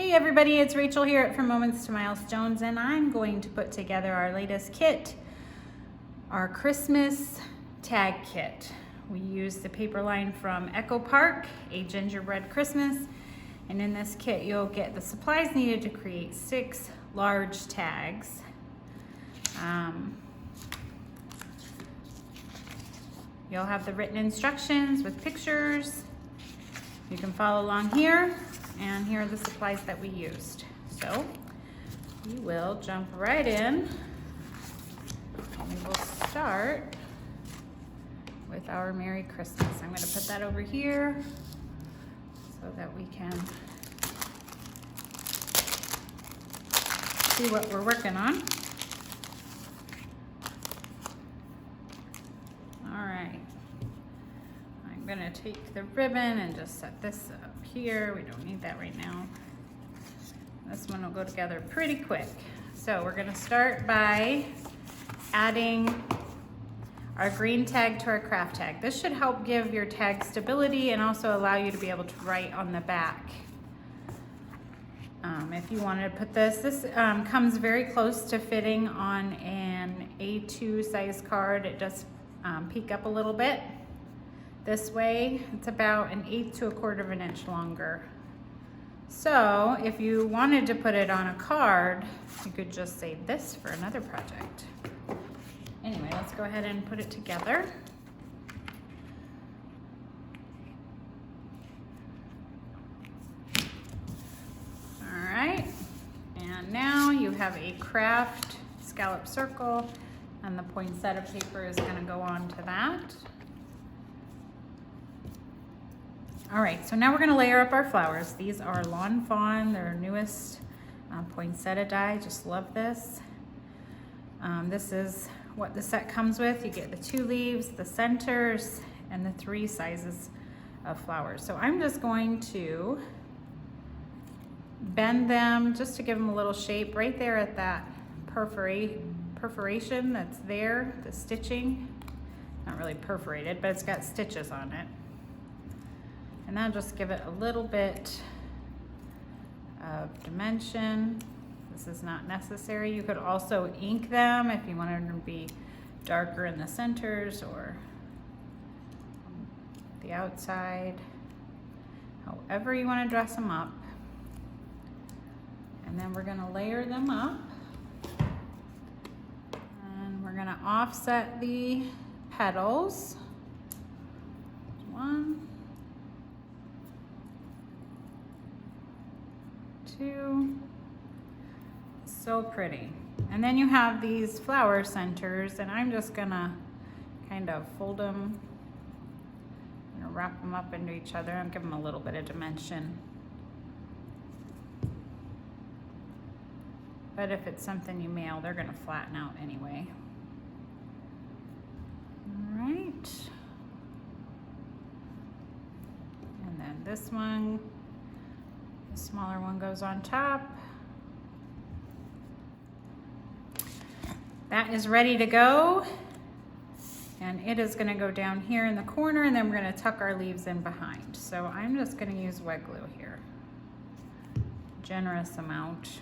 Hey everybody, it's Rachel here at From Moments to Milestones, and I'm going to put together our latest kit, our Christmas tag kit. We use the paper line from Echo Park, A Gingerbread Christmas, and in this kit you'll get the supplies needed to create 6 large tags. You'll have the written instructions with pictures. You can follow along here, and here are the supplies that we used. So we will jump right in, and we will start with our Merry Christmas. I'm going to put that over here so that we can see what we're working on. All right. I'm gonna take the ribbon and just set this up here. We don't need that right now. This one will go together pretty quick. So we're gonna start by adding our green tag to our craft tag. This should help give your tag stability and also allow you to be able to write on the back. If you wanted to put this comes very close to fitting on an A2 size card. It does peek up a little bit. This way, it's about 1/8 to 1/4 of an inch longer. So if you wanted to put it on a card, you could just save this for another project. Anyway, let's go ahead and put it together. All right, and now you have a craft scallop circle, and the poinsettia paper is gonna go on to that. All right, so now we're gonna layer up our flowers. These are Lawn Fawn, their newest poinsettia die. Just love this. This is what the set comes with. You get the 2 leaves, the centers, and the 3 sizes of flowers. So I'm just going to bend them just to give them a little shape right there at that perforation that's there, the stitching. Not really perforated, but it's got stitches on it. And that'll just give it a little bit of dimension. This is not necessary. You could also ink them if you wanted them to be darker in the centers or the outside. However you want to dress them up. And then we're going to layer them up. And we're going to offset the petals. 1, 2, so pretty. And then you have these flower centers, and I'm just gonna kind of fold them, wrap them up into each other and give them a little bit of dimension. But if it's something you mail, they're gonna flatten out anyway. All right. And then this one, the smaller one goes on top. That is ready to go. And it is gonna go down here in the corner, and then we're gonna tuck our leaves in behind. So I'm just gonna use wet glue here. Generous amount.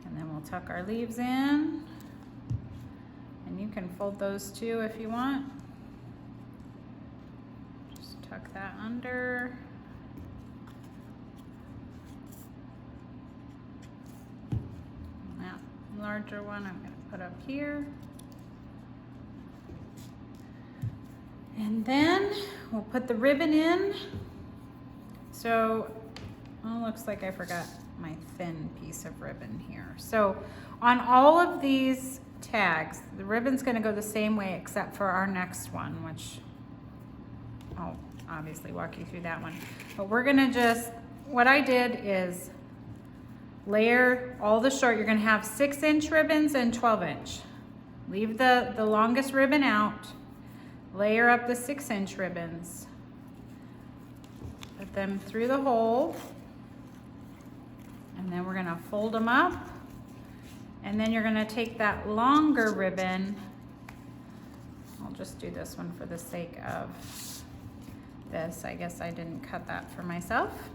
And then we'll tuck our leaves in. And you can fold those too if you want. Tuck that under. And that larger one I'm going to put up here. And then we'll put the ribbon in. So, oh, looks like I forgot my thin piece of ribbon here. So on all of these tags, the ribbon's going to go the same way except for our next one, which I'll obviously walk you through that one. But we're gonna just, what I did is layer all the short. You're gonna have 6-inch ribbons and 12-inch. Leave the longest ribbon out. Layer up the 6-inch ribbons. Put them through the hole. And then we're gonna fold them up. And then you're gonna take that longer ribbon. I'll just do this one for the sake of this. I guess I didn't cut that for myself.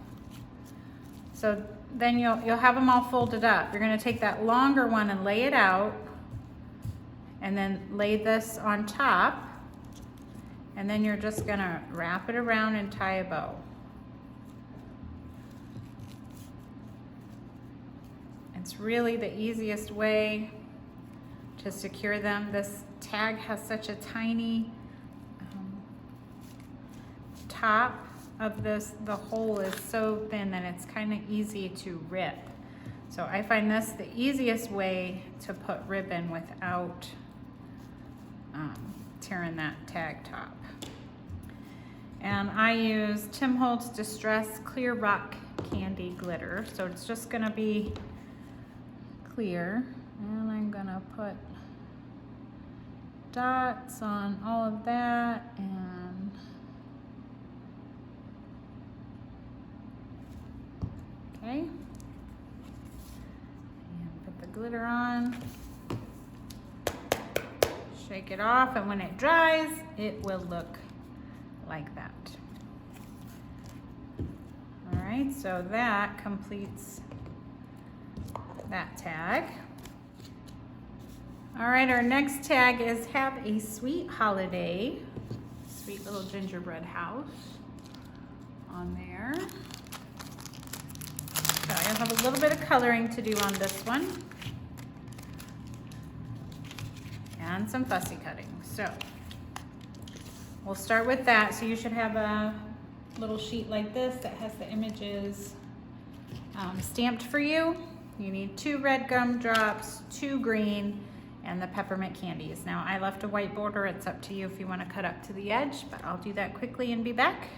So then you'll have them all folded up. You're gonna take that longer one and lay it out, and then lay this on top, and then you're just gonna wrap it around and tie a bow. It's really the easiest way to secure them. This tag has such a tiny top of this. The hole is so thin that it's kind of easy to rip. So I find this the easiest way to put ribbon without tearing that tag top. And I use Tim Holtz Distress Clear Rock Candy Glitter. So it's just gonna be clear, and I'm gonna put dots on all of that, and okay, and put the glitter on, shake it off, and when it dries it will look like that. All right, so that completes that tag. All right, our next tag is Have a Sweet Holiday. Sweet little gingerbread house on there. So I have a little bit of coloring to do on this one. And some fussy cutting. So we'll start with that. So you should have a little sheet like this that has the images stamped for you. You need 2 red gumdrops, 2 green, and the peppermint candies. Now I left a white border. It's up to you if you want to cut up to the edge, but I'll do that quickly and be back.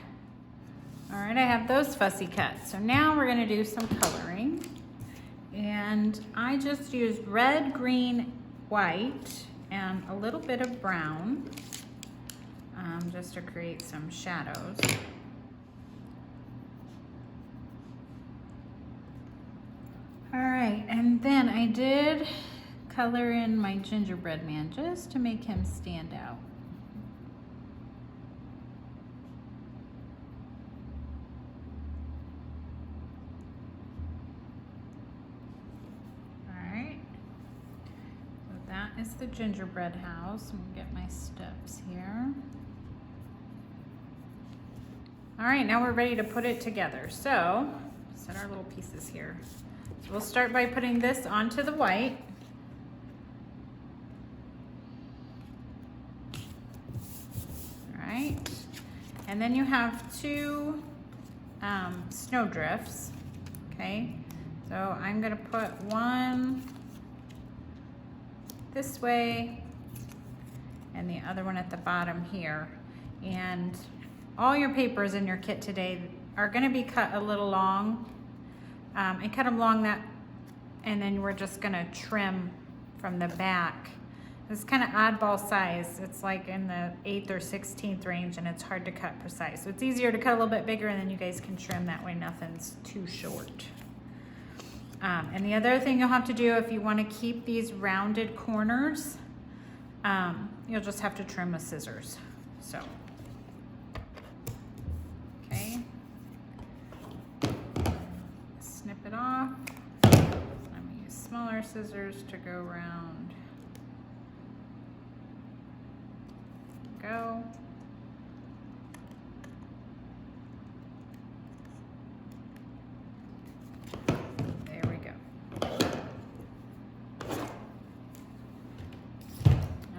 All right, I have those fussy cuts. So now we're gonna do some coloring. And I just used red, green, white, and a little bit of brown just to create some shadows. All right, and then I did color in my gingerbread man just to make him stand out. All right, so that is the gingerbread house. I'm gonna get my steps here. All right, now we're ready to put it together. So set our little pieces here. So we'll start by putting this onto the white. All right, and then you have 2 snow drifts, okay? So I'm gonna put one this way and the other one at the bottom here. And all your papers in your kit today are gonna be cut a little long. And cut them long and then we're just gonna trim from the back. It's kind of oddball size. It's like in the 1/8 or 1/16 range, and it's hard to cut precise. So it's easier to cut a little bit bigger, and then you guys can trim that way. Nothing's too short. And the other thing you'll have to do if you want to keep these rounded corners, you'll just have to trim with scissors. So, okay. Snip it off. I'm gonna use smaller scissors to go around. Go. There we go.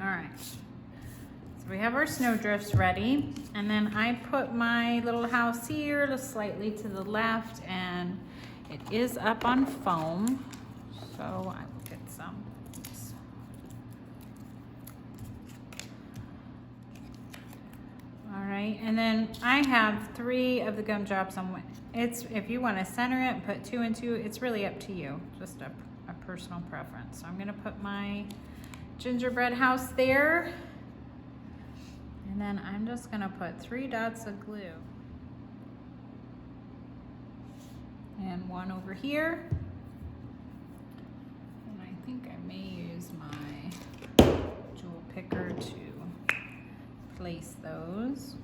All right. So we have our snowdrifts ready, and then I put my little house here just slightly to the left, and it is up on foam, so I will get some. Oops. All right, and then I have 3 of the gumdrops on. It's if you want to center it, put 2 and 2. It's really up to you, just a personal preference. So I'm gonna put my gingerbread house there, and then I'm just gonna put 3 dots of glue. And 1 over here. And I think I may use my jewel picker to place those.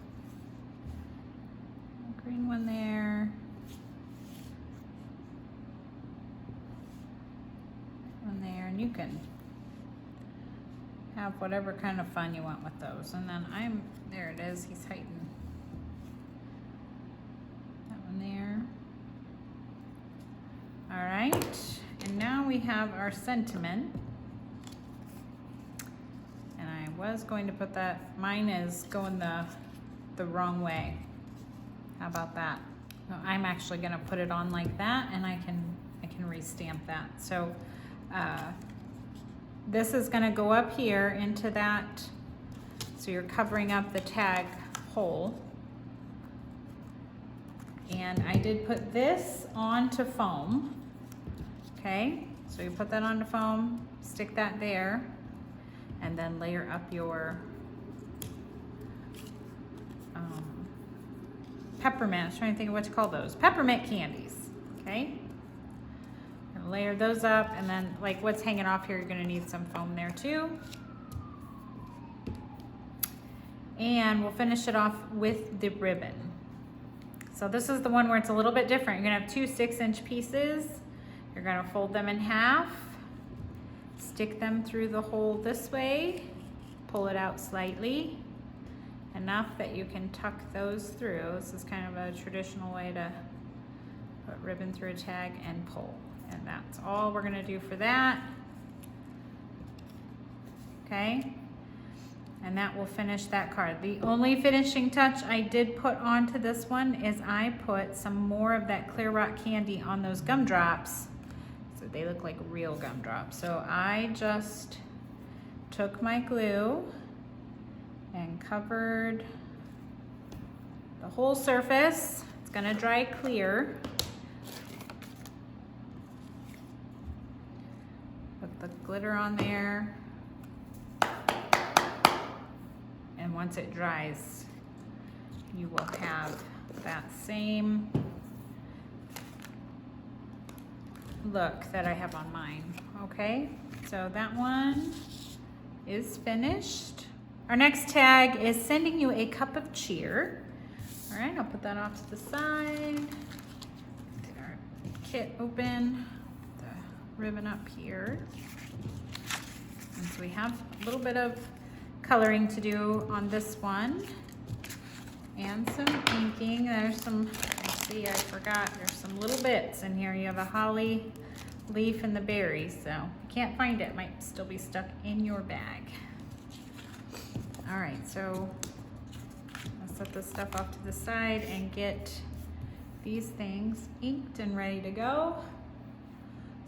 one there. One there, and you can have whatever kind of fun you want with those. And then there it is, he's hiding. That one there. All right, and now we have our sentiment. And I was going to put that, mine is going the wrong way. How about that? So I'm actually gonna put it on like that, and I can restamp that. So this is gonna go up here into that, so you're covering up the tag hole. And I did put this onto foam, okay? So you put that onto foam, stick that there, and then layer up your peppermint. I was trying to think of what to call those. Peppermint candies, okay? And layer those up, and then like what's hanging off here, you're gonna need some foam there too. And we'll finish it off with the ribbon. So this is the one where it's a little bit different. You're gonna have two 6-inch pieces. You're gonna fold them in half, stick them through the hole this way, pull it out slightly, enough that you can tuck those through. This is kind of a traditional way to put ribbon through a tag and pull. And that's all we're gonna do for that. Okay, and that will finish that card. The only finishing touch I did put onto this one is I put some more of that clear rock candy on those gumdrops, so they look like real gumdrops. So I just took my glue and covered the whole surface. It's gonna dry clear. Put the glitter on there. And once it dries, you will have that same look that I have on mine, okay? So that one is finished. Our next tag is sending you a cup of cheer. All right, I'll put that off to the side. Get our kit open, the ribbon up here. And so we have a little bit of coloring to do on this one. And some inking. There's some, see, I forgot, there's some little bits in here. You have a holly leaf and the berries, so you can't find it. It might still be stuck in your bag. All right, so I'll set this stuff off to the side and get these things inked and ready to go.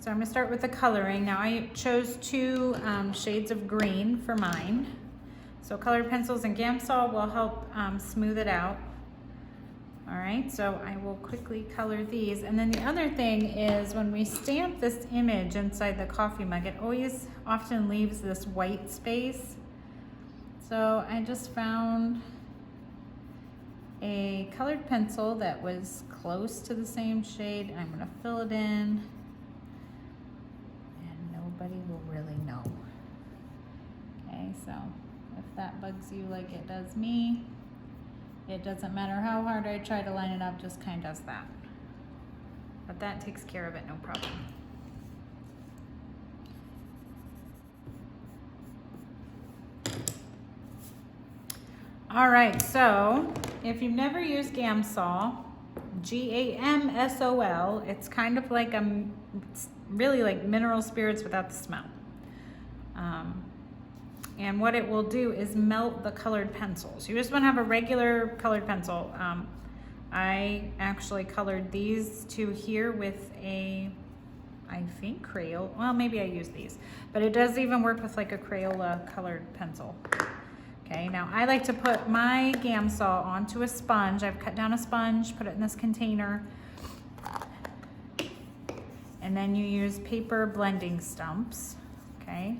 So I'm gonna start with the coloring. Now I chose two shades of green for mine. So colored pencils and Gamsol will help smooth it out. All right, so I will quickly color these. And then the other thing is when we stamp this image inside the coffee mug, it always often leaves this white space. So I just found a colored pencil that was close to the same shade. I'm gonna fill it in and nobody will really know. Okay, so if that bugs you like it does me, it doesn't matter how hard I try to line it up, just kind of does that. But that takes care of it, no problem. All right, so if you've never used Gamsol, G-A-M-S-O-L, it's kind of like it's really like mineral spirits without the smell. And what it will do is melt the colored pencils. You just want to have a regular colored pencil. I actually colored these two here with a, I think, Crayola. Well, maybe I use these, but it does even work with like a Crayola colored pencil. Okay, now I like to put my Gamsol onto a sponge. I've cut down a sponge, put it in this container, and then you use paper blending stumps, okay?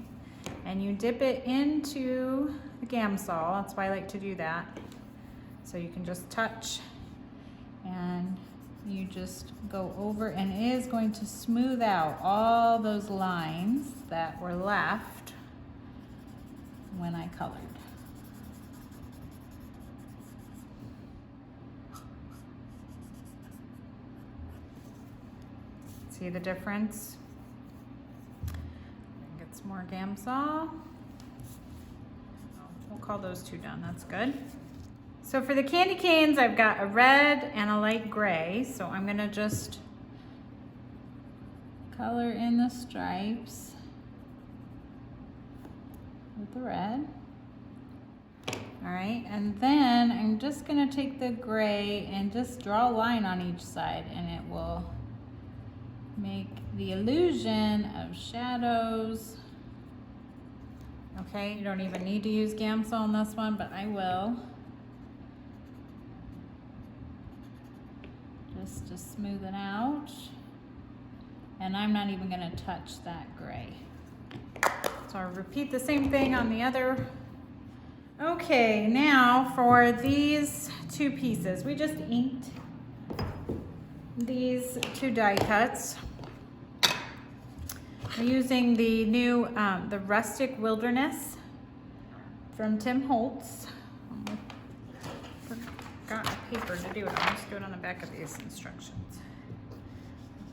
And you dip it into the Gamsol. That's why I like to do that. So you can just touch and you just go over, and it is going to smooth out all those lines that were left when I colored. See the difference? Get some more Gamsol. We'll call those two done, that's good. So for the candy canes, I've got a red and a light gray. So I'm gonna just color in the stripes with the red. All right, and then I'm just gonna take the gray and just draw a line on each side, and it will make the illusion of shadows. Okay, you don't even need to use Gamsol on this one, but I will. Just to smooth it out. And I'm not even gonna touch that gray. So I'll repeat the same thing on the other. Okay, now for these two pieces, we just inked these two die cuts. I'm using the new, the Rustic Wilderness from Tim Holtz. Forgot a paper to do it. I'll just do it on the back of these instructions.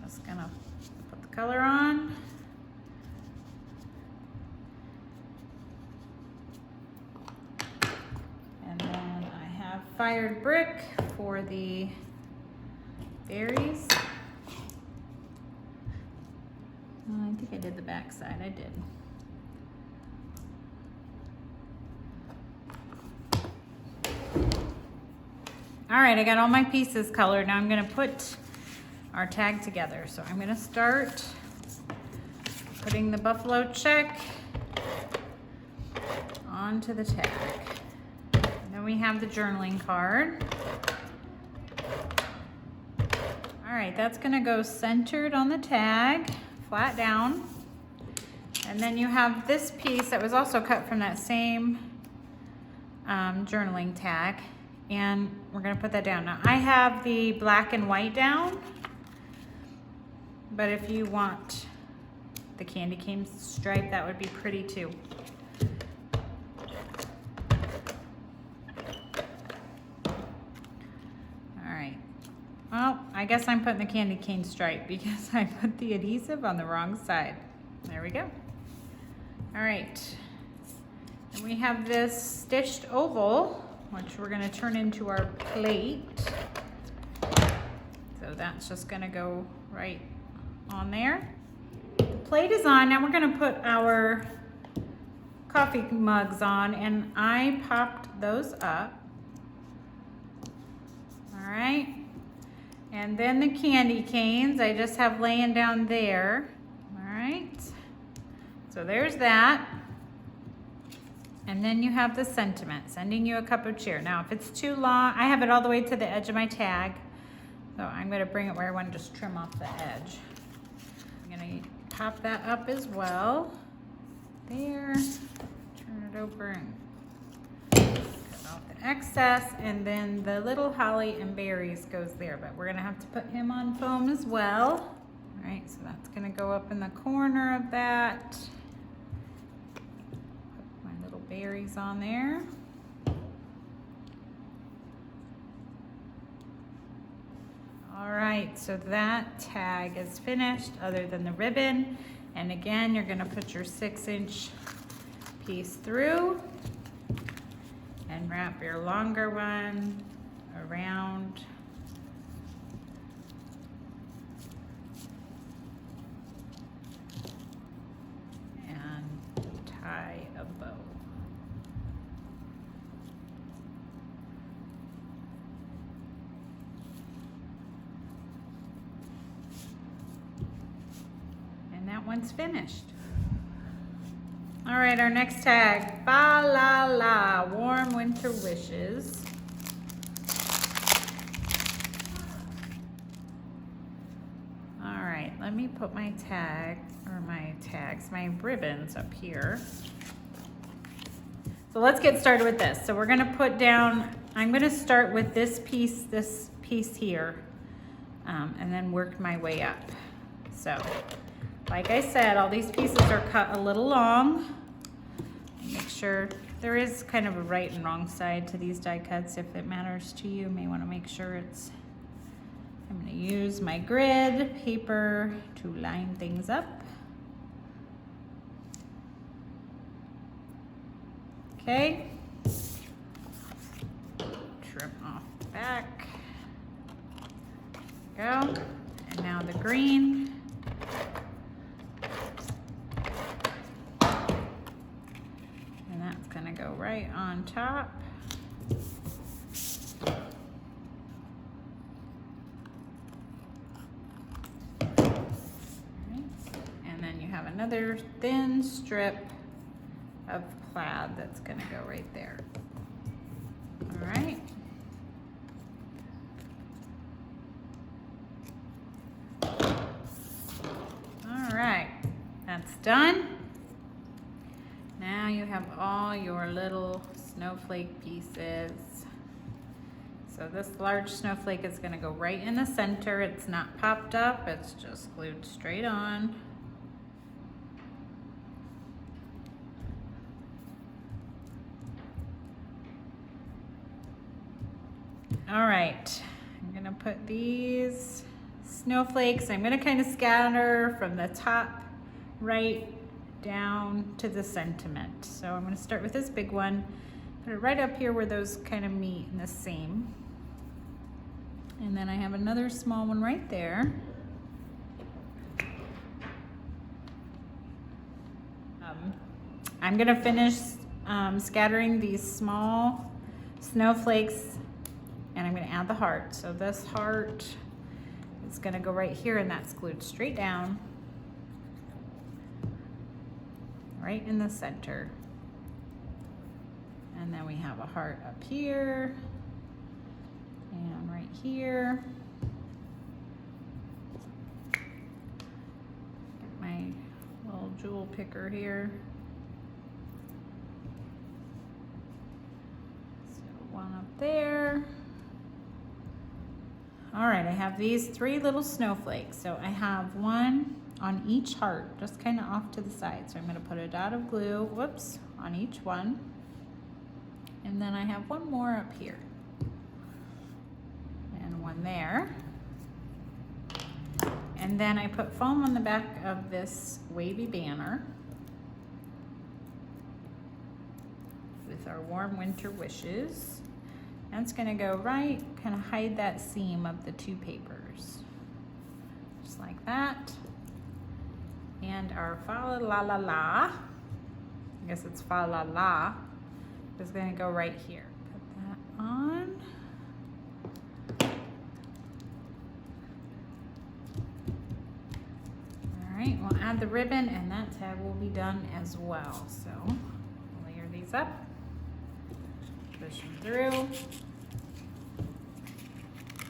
I'm just gonna put the color on. And then I have Fired Brick for the berries. I think I did the back side, I did. All right, I got all my pieces colored. Now I'm gonna put our tag together. So I'm gonna start putting the buffalo check onto the tag. And then we have the journaling card. All right, that's gonna go centered on the tag, flat down. And then you have this piece that was also cut from that same journaling tag. And we're gonna put that down. Now I have the black and white down, but if you want the candy cane stripe, that would be pretty too. All right, well, I guess I'm putting the candy cane stripe because I put the adhesive on the wrong side. There we go. All right, and we have this stitched oval, which we're gonna turn into our plate. So that's just gonna go right on there. The plate is on. Now we're gonna put our coffee mugs on, and I popped those up. All right. And then the candy canes I just have laying down there. All right. So there's that. And then you have the sentiment, sending you a cup of cheer. Now, if it's too long, I have it all the way to the edge of my tag. So I'm gonna bring it where I wanna just trim off the edge. I'm gonna pop that up as well. There, turn it over and cut off the excess. And then the little holly and berries goes there, but we're gonna have to put him on foam as well. All right, so that's gonna go up in the corner of that. Berries on there. All right, so that tag is finished other than the ribbon. And again, you're gonna put your 6-inch piece through and wrap your longer one around. And tie a bow. That one's finished. All right, our next tag, Fa La La, Warm Winter Wishes. All right, let me put my tag, or my tags, my ribbons up here. So let's get started with this. So we're gonna put down, I'm gonna start with this piece here, and then work my way up. So, like I said, all these pieces are cut a little long. Make sure there is kind of a right and wrong side to these die cuts. If it matters to you, you may want to make sure it's, I'm going to use my grid paper to line things up. Okay. Trim off the back. There we go. And now the green. And that's gonna go right on top. Another thin strip of plaid that's gonna go right there. All right. All right, that's done. Now you have all your little snowflake pieces. So this large snowflake is gonna go right in the center. It's not popped up, it's just glued straight on. All right, I'm gonna put these snowflakes, I'm gonna kind of scatter from the top right down to the sentiment. So I'm gonna start with this big one, put it right up here where those kind of meet in the seam. And then I have another small one right there. I'm gonna finish scattering these small snowflakes, and I'm going to add the heart. So this heart is going to go right here, and that's glued straight down, right in the center. And then we have a heart up here and right here. Get my little jewel picker here. So one up there. All right, I have these 3 little snowflakes. So I have one on each heart, just kind of off to the side. So I'm gonna put a dot of glue, whoops, on each one. And then I have one more up here. And one there. And then I put foam on the back of this wavy banner with our warm winter wishes. That's gonna go right, kind of hide that seam of the 2 papers. Just like that. And our fa la la la, I guess it's fa la la, is gonna go right here. Put that on. All right, we'll add the ribbon, and that tab will be done as well. So layer these up. Push them through.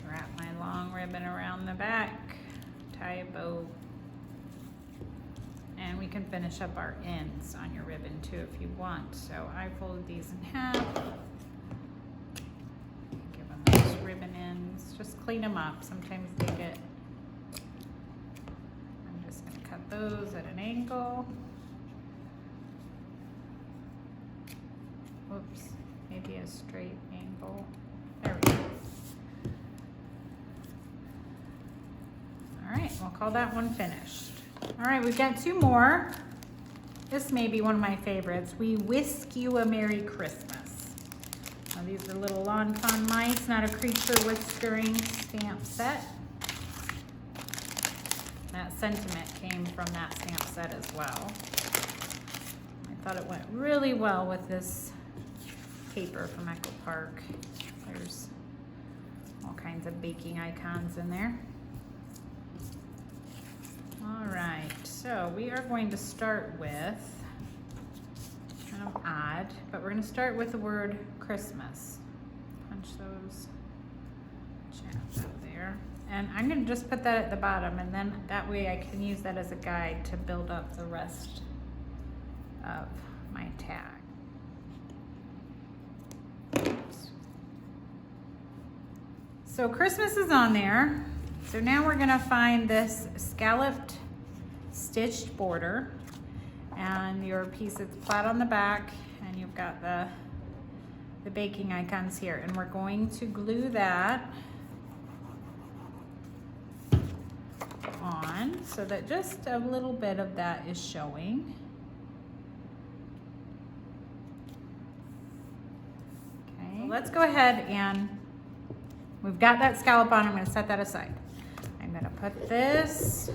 Wrap my long ribbon around the back, tie a bow, and we can finish up our ends on your ribbon too if you want. So I folded these in half. Give them those ribbon ends. Just clean them up. Sometimes they get, I'm just going to cut those at an angle. Whoops. Maybe a straight angle. There we go. All right, we'll call that one finished. All right, we've got 2 more. This may be one of my favorites. We Whisk You a Merry Christmas. Now, these are little lawn fawn mice, not a creature whiskering stamp set. That sentiment came from that stamp set as well. I thought it went really well with this paper from Echo Park. There's all kinds of baking icons in there. All right, so we are going to start with, kind of odd, but we're going to start with the word Christmas. Punch those jabs out there. And I'm going to just put that at the bottom, and then that way I can use that as a guide to build up the rest of my tag. So Christmas is on there. So now we're gonna find this scalloped stitched border, and your piece is flat on the back, and you've got the baking icons here, and we're going to glue that so that just a little bit of that is showing. Okay, so let's go ahead and we've got that scallop on. I'm going to set that aside. I'm going to put this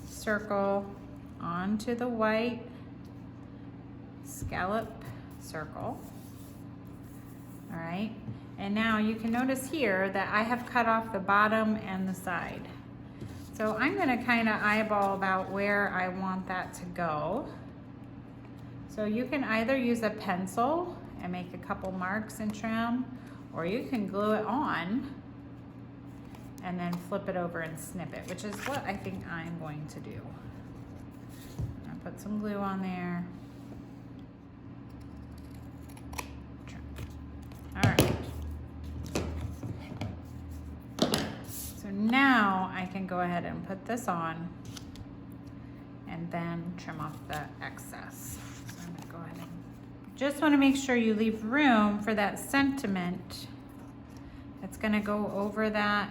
circle onto the white scallop circle. All right, and now you can notice here that I have cut off the bottom and the side. So I'm going to kind of eyeball about where I want that to go. So you can either use a pencil and make a couple marks and trim, or you can glue it on and then flip it over and snip it, which is what I think I'm going to do. I'll put some glue on there. All right. So now I can go ahead and put this on and then trim off the excess. So I'm gonna go ahead and just want to make sure you leave room for that sentiment. It's gonna go over that.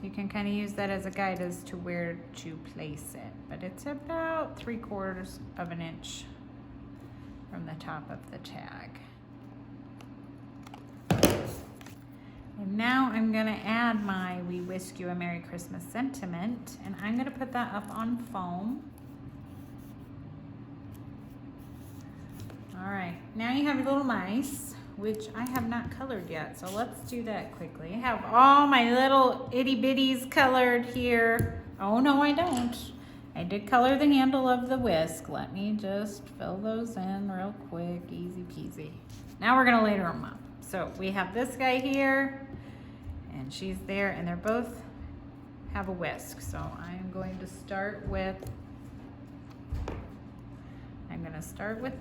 You can kind of use that as a guide as to where to place it, but it's about 3/4 of an inch from the top of the tag. And now I'm gonna add my "We Wish You a Merry Christmas" sentiment, and I'm gonna put that up on foam. All right, now you have your little mice, which I have not colored yet, so let's do that quickly. I have all my little itty bitties colored here. Oh no, I don't. I did color the handle of the whisk. Let me just fill those in real quick, easy peasy. Now we're gonna layer them up. So we have this guy here, and she's there, and they're both have a whisk. So I'm going to start with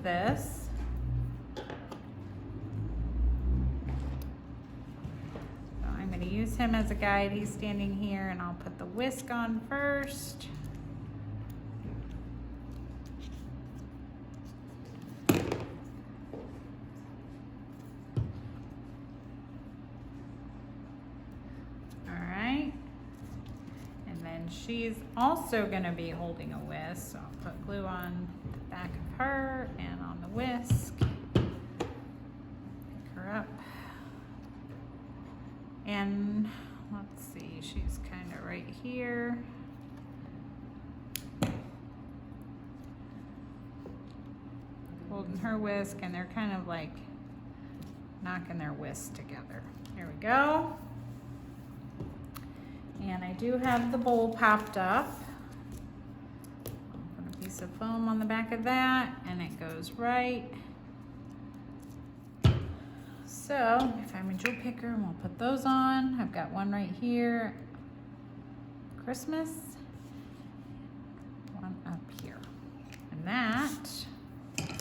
this. So I'm going to use him as a guide. He's standing here, and I'll put the whisk on first. She's also going to be holding a whisk, so I'll put glue on the back of her and on the whisk. Pick her up. And let's see, she's kind of right here. Holding her whisk, and they're kind of like knocking their whisks together. Here we go. And I do have the bowl popped up. I'll put a piece of foam on the back of that, and it goes right. So if I'm a jewel picker, we'll put those on. I've got one right here, Christmas, one up here. And that,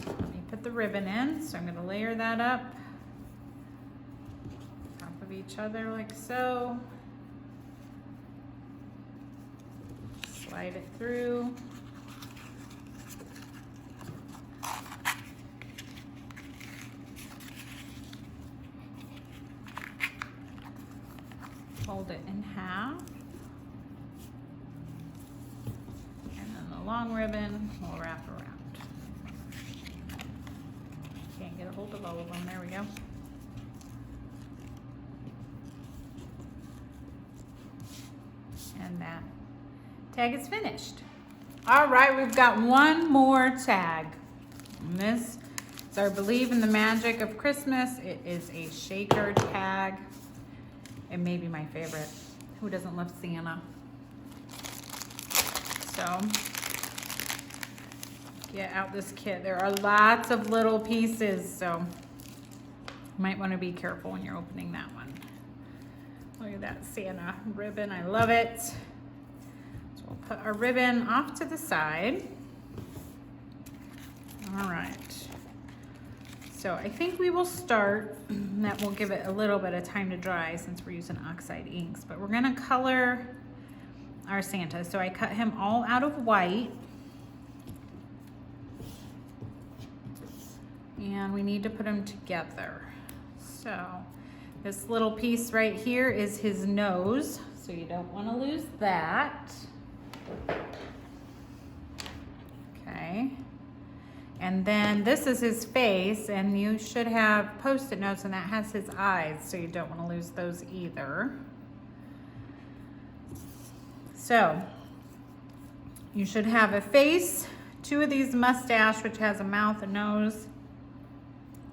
let me put the ribbon in. So I'm gonna layer that up, top of each other like so. Slide it through. Fold it in half. And then the long ribbon will wrap around. Can't get a hold of all of them. There we go. And that tag is finished. All right, we've got one more tag. And this is our Believe in the Magic of Christmas. It is a shaker tag. It may be my favorite. Who doesn't love Santa? So, get out this kit. There are lots of little pieces, so you might want to be careful when you're opening that one. Look at that Santa ribbon. I love it. We'll put our ribbon off to the side. All right. So I think we will start, that will give it a little bit of time to dry since we're using oxide inks, but we're gonna color our Santa. So I cut him all out of white. And we need to put them together. So this little piece right here is his nose. So so you don't want to lose that. Okay. And then this is his face, and you should have Post-it notes, and that has his eyes, so you don't want to lose those either. So you should have a face, 2 of these mustache, which has a mouth, a nose,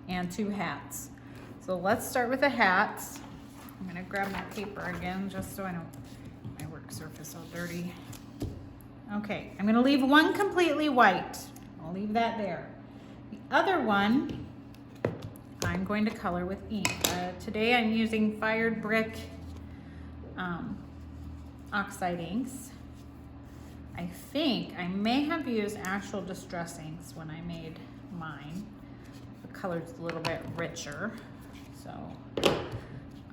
and 2 hats. So let's start with the hats. I'm gonna grab my paper again just so I don't get my work surface all dirty. Okay, I'm gonna leave one completely white. I'll leave that there. The other one, I'm going to color with ink. Today I'm using Fired Brick oxide inks. I think I may have used actual distress inks when I made mine. The color's a little bit richer, so.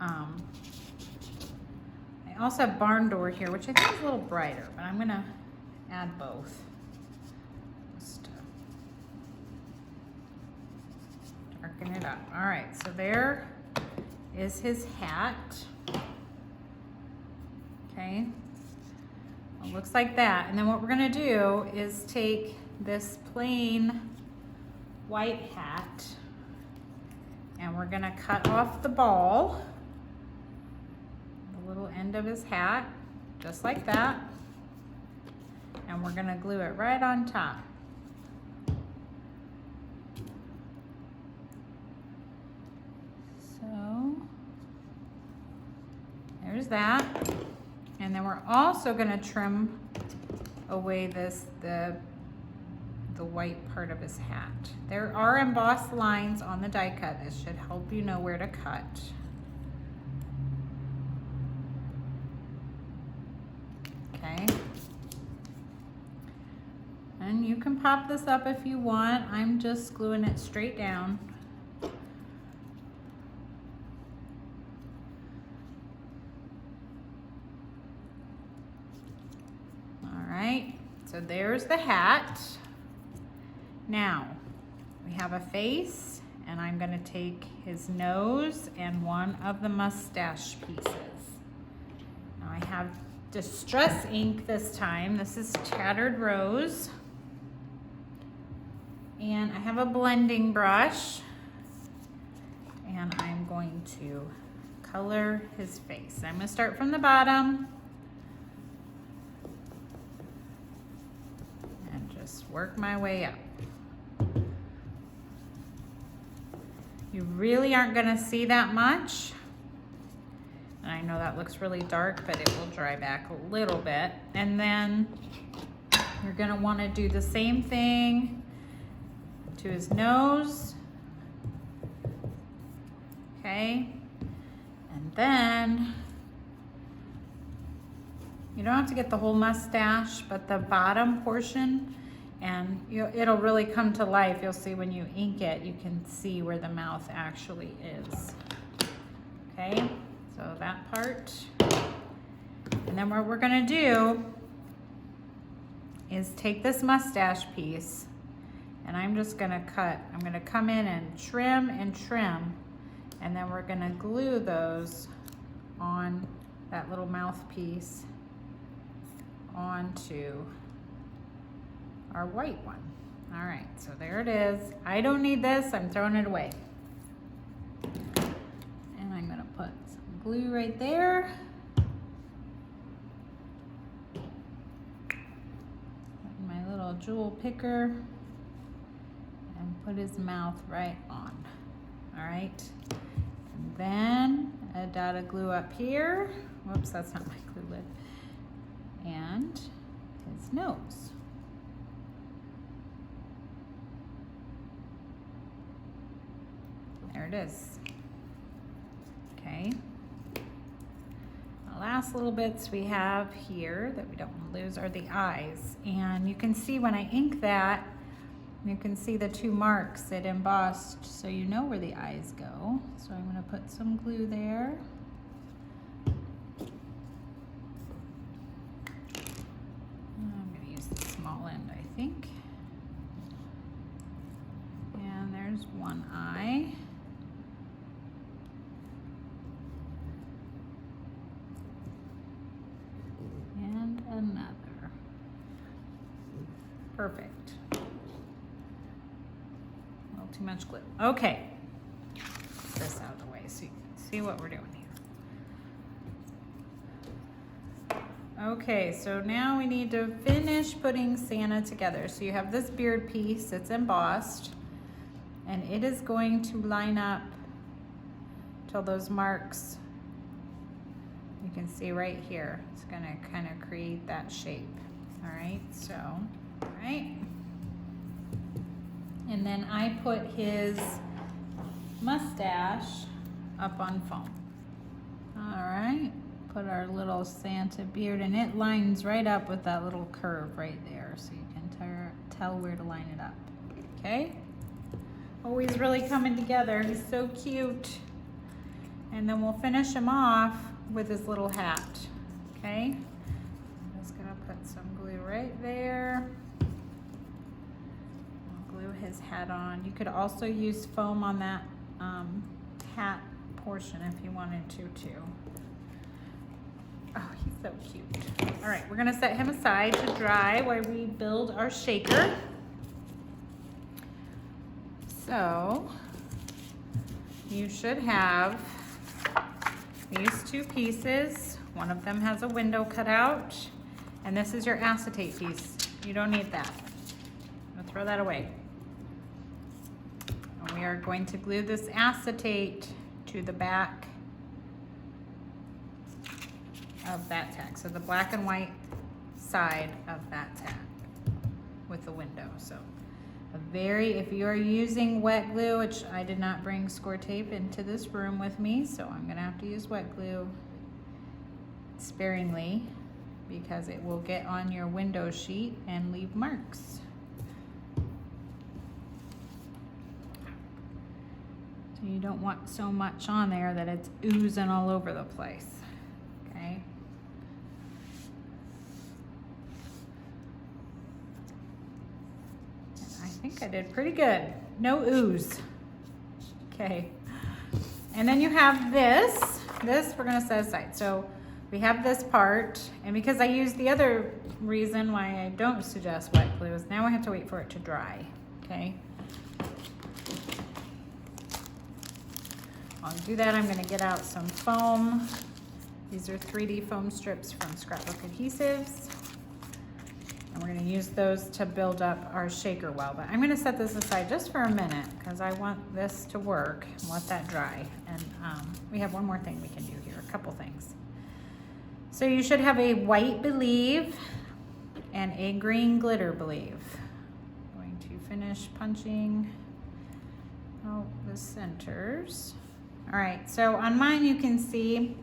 I also have Barn Door here, which I think is a little brighter, but I'm gonna add both. Just darken it up. All right, so there is his hat. Okay, it looks like that. And then what we're gonna do is take this plain white hat and we're gonna cut off the ball, the little end of his hat, just like that. And we're gonna glue it right on top. So, there's that. And then we're also gonna trim away the white part of his hat. There are embossed lines on the die cut. This should help you know where to cut. Okay. And you can pop this up if you want. I'm just gluing it straight down. All right, so there's the hat. Now, we have a face, and I'm gonna take his nose and one of the mustache pieces. Now I have Distress ink this time. This is Tattered Rose. And I have a blending brush, and I'm going to color his face. I'm gonna start from the bottom and just work my way up. You really aren't gonna see that much. And I know that looks really dark, but it will dry back a little bit. And then you're gonna wanna do the same thing to his nose. Okay. And then you don't have to get the whole mustache, but the bottom portion, and it'll really come to life. You'll see when you ink it, you can see where the mouth actually is. Okay, so that part. And then what we're gonna do is take this mustache piece, and I'm just gonna cut. I'm gonna come in and trim, and then we're gonna glue those on that little mouthpiece onto our white one. All right, so there it is. I don't need this, I'm throwing it away. And I'm gonna put some glue right there. My little jewel picker, and put his mouth right on. All right, and then a dot of glue up here. Whoops, that's not my glue lid. And his nose. There it is. Okay. The last little bits we have here that we don't want to lose are the eyes. And you can see when I ink that, you can see the 2 marks it embossed, so you know where the eyes go. So I'm going to put some glue there. I'm going to use the small end, I think. And there's one eye. Perfect. A little too much glue. Okay. Get this out of the way so you can see what we're doing here. Okay, so now we need to finish putting Santa together. So you have this beard piece, it's embossed, and it is going to line up till those marks you can see right here. It's gonna kind of create that shape. All right, so, all right. And then I put his mustache up on foam. All right, put our little Santa beard, and it lines right up with that little curve right there, so you can tell where to line it up. Okay? Always really coming together. He's so cute. And then we'll finish him off with his little hat. Okay? I'm just gonna put some glue right there. I'll glue his hat on. You could also use foam on that hat portion if you wanted to too. Oh, he's so cute. All right, we're gonna set him aside to dry while we build our shaker. So, you should have these two pieces. One of them has a window cut out, and this is your acetate piece. You don't need that. I'm gonna throw that away. And we are going to glue this acetate to the back of that tag. So the black and white side of that tag with the window. So if you're using wet glue, which I did not bring score tape into this room with me, so I'm gonna have to use wet glue sparingly because it will get on your window sheet and leave marks. So you don't want so much on there that it's oozing all over the place, okay? I think I did pretty good. No ooze. Okay. And then you have this. This we're gonna set aside. So we have this part, and because I used the other reason why I don't suggest wet glue is now I have to wait for it to dry. Okay. While I do that, I'm gonna get out some foam. These are 3D foam strips from Scrapbook Adhesives. And we're gonna use those to build up our shaker well. But I'm gonna set this aside just for a minute because I want this to work and let that dry. And we have one more thing we can do here, a couple things. So you should have a white believe and a green glitter believe. I'm going to finish punching out the centers. All right, so on mine you can see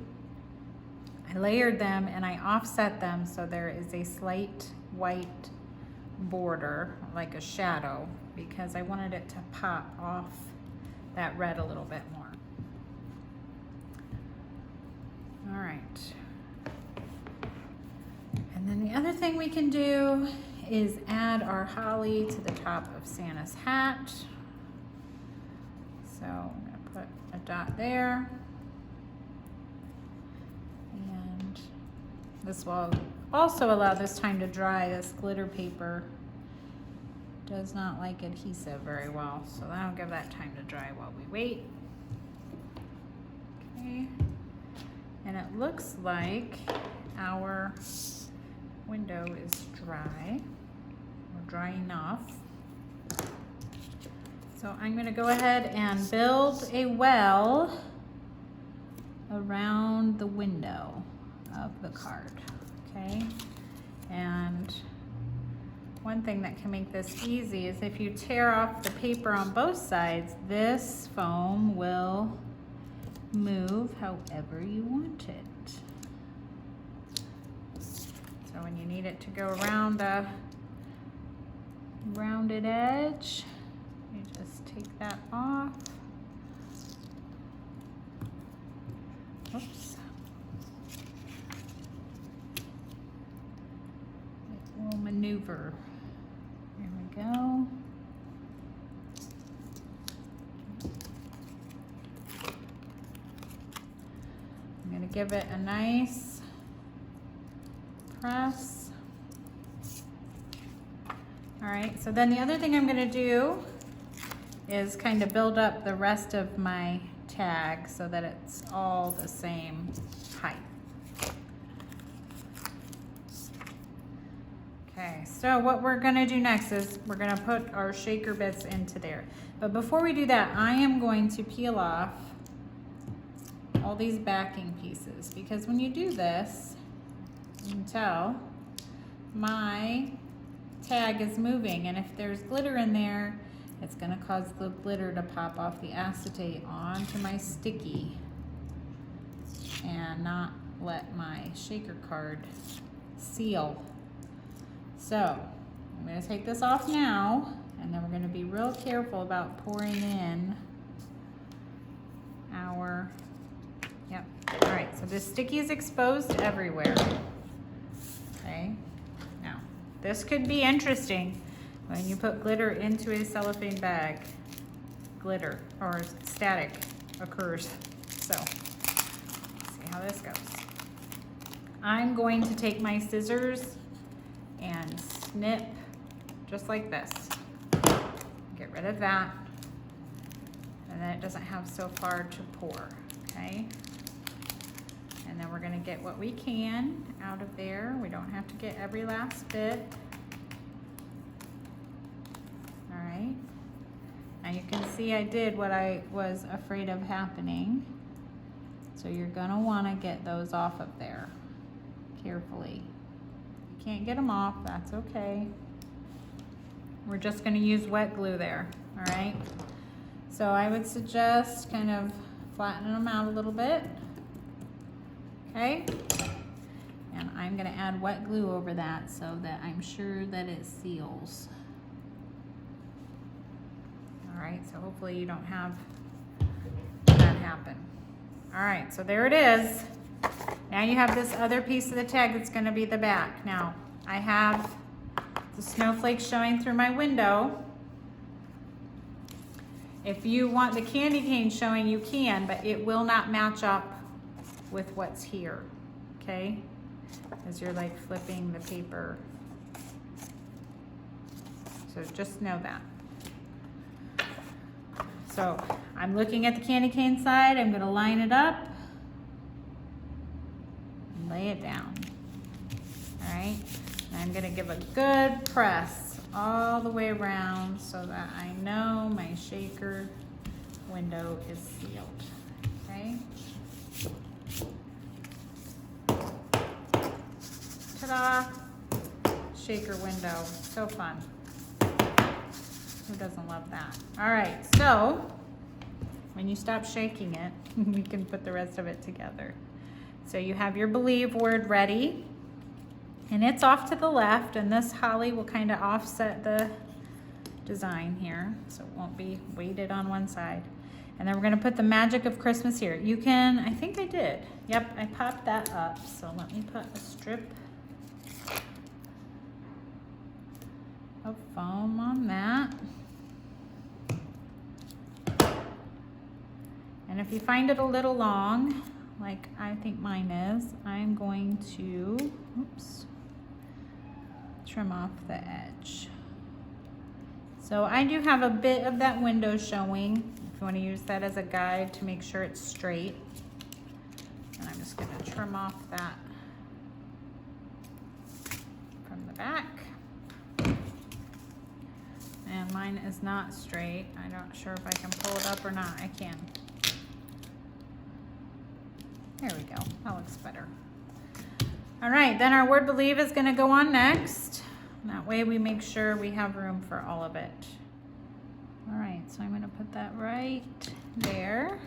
I layered them and I offset them so there is a slight white border, like a shadow, because I wanted it to pop off that red a little bit more. All right. And then the other thing we can do is add our holly to the top of Santa's hat. So I'm gonna put a dot there. And this will also allow this time to dry. This glitter paper does not like adhesive very well, so that'll give that time to dry while we wait. Okay, and it looks like our window is dry, or dry enough. So I'm gonna go ahead and build a well around the window of the card. Okay, and one thing that can make this easy is if you tear off the paper on both sides, this foam will move however you want it. So when you need it to go around the rounded edge, you just take that off. Oops. We'll maneuver. There we go. I'm going to give it a nice press. All right, so then the other thing I'm gonna do is kind of build up the rest of my tag so that it's all the same height. Okay, so what we're gonna do next is we're gonna put our shaker bits into there. But before we do that, I am going to peel off all these backing pieces, because when you do this, you can tell my tag is moving, and if there's glitter in there, it's gonna cause the glitter to pop off the acetate onto my sticky and not let my shaker card seal. So I'm gonna take this off now, and then we're gonna be real careful about pouring in our, yep, all right, so this sticky is exposed everywhere, okay? Now, this could be interesting when you put glitter into a cellophane bag. Glitter or static occurs. So, let's see how this goes. I'm going to take my scissors and snip just like this. Get rid of that. And then it doesn't have so far to pour, okay? And then we're gonna get what we can out of there. We don't have to get every last bit. All right. Now you can see I did what I was afraid of happening. So you're gonna wanna get those off of there carefully. You can't get them off, that's okay. We're just gonna use wet glue there, all right? So I would suggest kind of flattening them out a little bit, okay? And I'm gonna add wet glue over that so that I'm sure that it seals. All right, so hopefully you don't have that happen. All right, so there it is. Now you have this other piece of the tag that's gonna be the back. Now, I have the snowflakes showing through my window. If you want the candy cane showing, you can, but it will not match up with what's here, okay? As you're like flipping the paper. So just know that. So I'm looking at the candy cane side. I'm gonna line it up and lay it down, all right? And I'm gonna give a good press all the way around so that I know my shaker window is sealed, okay? Ta-da! Shaker window, so fun. Who doesn't love that? All right, so when you stop shaking it, we can put the rest of it together. So you have your believe word ready, and it's off to the left, and this holly will kind of offset the design here, so it won't be weighted on one side. And then we're gonna put the magic of Christmas here. You can, I think I did. Yep, I popped that up, so let me put a strip of foam on that. And if you find it a little long, like I think mine is, I'm going to, oops, trim off the edge. So I do have a bit of that window showing, if you want to use that as a guide to make sure it's straight. And I'm just going to trim off that from the back. And mine is not straight. I'm not sure if I can pull it up or not. I can. There we go, that looks better. All right, then our word believe is gonna go on next. That way we make sure we have room for all of it. All right, so I'm gonna put that right there.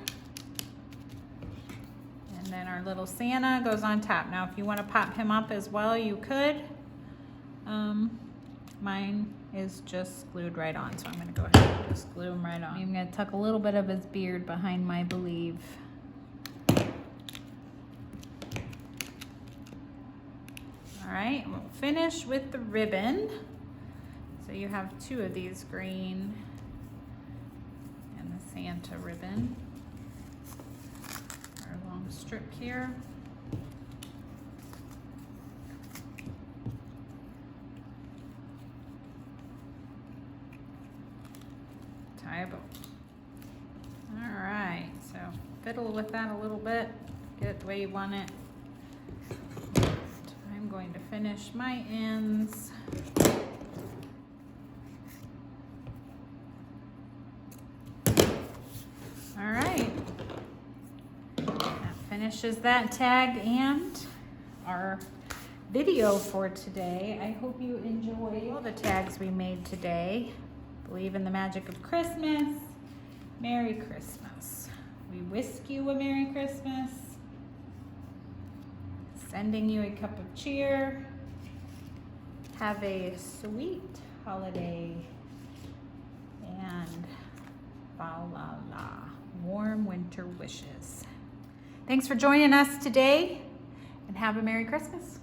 And then our little Santa goes on top. Now, if you wanna pop him up as well, you could. Mine is just glued right on, so I'm gonna go ahead and just glue him right on. I'm gonna tuck a little bit of his beard behind my believe. All right, we'll finish with the ribbon. So you have two of these, green and the Santa ribbon. Our long strip here. tie a bow. All right, so fiddle with that a little bit, get it the way you want it. I'm going to finish my ends. All right, that finishes that tag and our video for today. I hope you enjoyed all the tags we made today. Believe in the magic of Christmas. Merry Christmas. We wish you a Merry Christmas. Sending you a cup of cheer. Have a sweet holiday. And fa la la. Warm winter wishes. Thanks for joining us today and have a Merry Christmas.